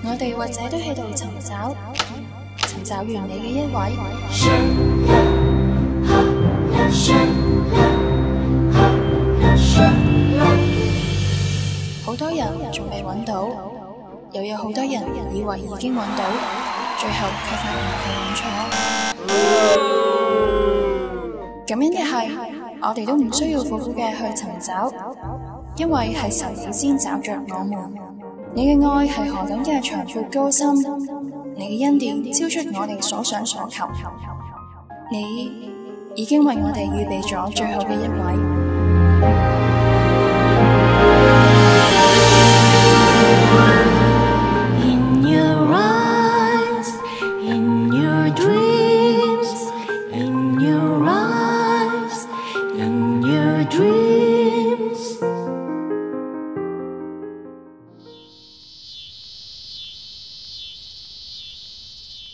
我哋或者都喺度尋找完美嘅一位，好多人仲未揾到，又有好多人以為已經揾到，最後卻發現係揾錯。感恩嘅係，我哋都唔需要苦苦嘅去尋找，因為係神已先找着我們。你嘅愛係何等嘅長闊高深，你嘅恩典超出我哋所想所求，你已經為我哋預備咗最好嘅一位。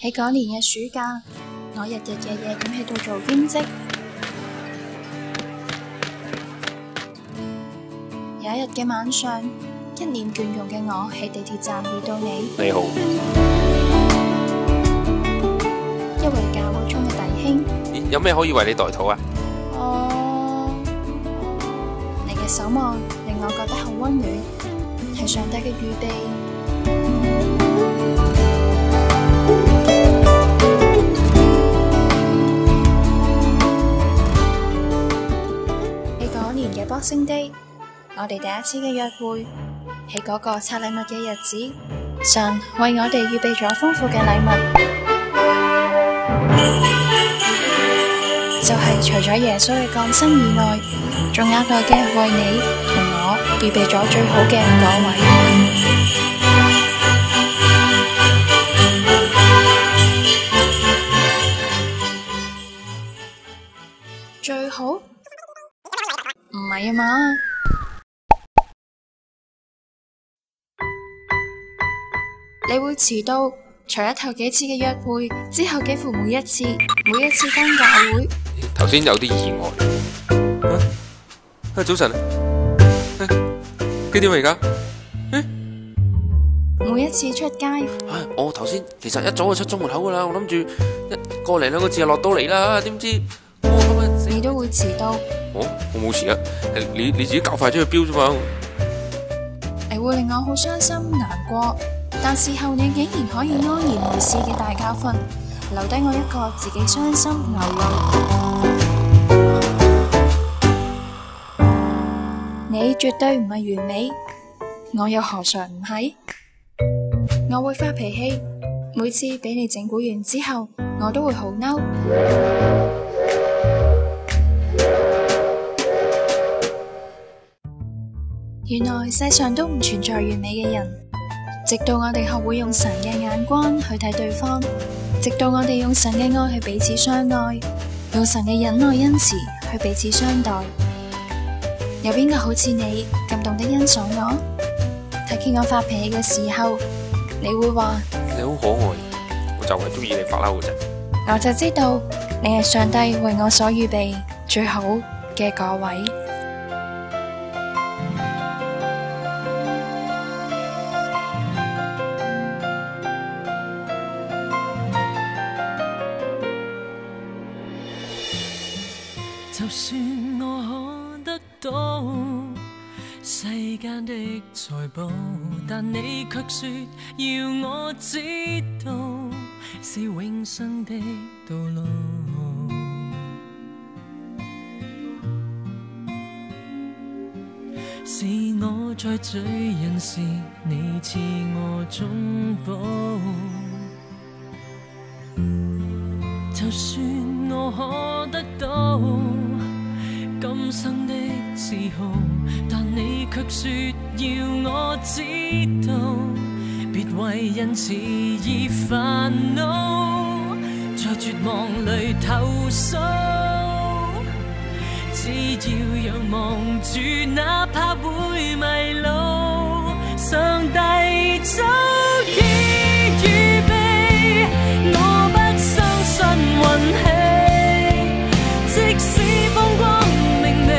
喺嗰年嘅暑假，我日日夜夜咁喺度做兼職。有一日嘅晚上，一臉倦容嘅我喺地鐵站遇到你。你好，一位教會中嘅弟兄。有咩可以為你代禱啊？你嘅守望令我覺得好溫暖，係上帝嘅預備。嘅 Boxing Day， 我哋第一次嘅約會係嗰個拆禮物嘅日子，神為我哋預備咗豐富嘅禮物，就係除咗耶穌嘅降生以外，仲額外嘅為你同我預備咗最好嘅嗰位，最好。唔係啊嘛，你會遲到，除咗頭幾次嘅約會之後，幾乎每一次返教會。頭先有啲意外。早晨，幾點嚟㗎？每一次出街。我頭先其實一早就出咗門口㗎啦，我諗住一個零兩個字就落到嚟啦，點知你都會遲到。我冇遲啊，你自己較快咗個標啫嘛。你會令我好傷心難過，但事後你竟然可以安然無事嘅大教訓，留低我一個自己傷心流淚。你絕對唔係完美，我又何嘗唔係？我會發脾氣，每次俾你整蠱完之後，我都會好嬲。原來世上都唔存在完美嘅人，直到我哋學會用神嘅眼光去睇對方，直到我哋用神嘅愛去彼此相愛，用神嘅忍耐恩慈去彼此相待。有邊個好似你咁懂得欣賞我？睇見我發脾氣嘅時候，你會話你好可愛，我就係中意你發嬲嘅啫。我就知道你係上帝為我所預備最好嘅嗰位。就算我可得到世間的財寶，但你卻說要我知道是永生的道路。是我在罪人時，你賜我中保。就算我可得到今生的自豪，但你卻說要我知道，別為因此而煩惱，在絕望裏投訴，只要仰望住，哪怕會迷路，上帝早已預備，我不相信運氣，即使風光明媚，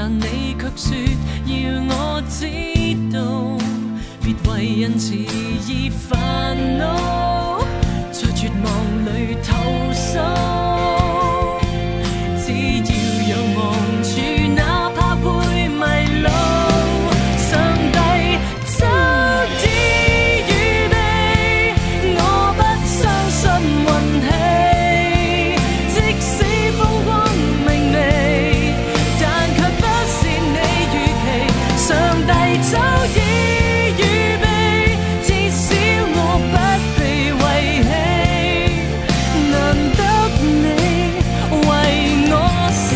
但你卻說要我知道，別為人遲疑煩惱，在絕望裏投訴，只要有望處，哪怕會迷路。上帝早已預備，我不相信運氣，即使風光明媚，但卻不是你預期。上帝早已預備，至少我不被遺棄，難得你為我死，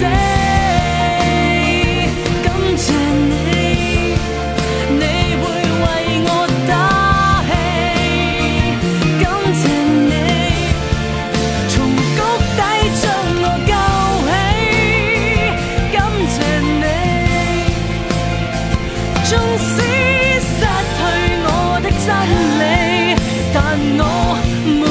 感謝你，你會為我打氣，感謝你，從谷底將我救起，感謝你，縱使失去我的真理，但我沒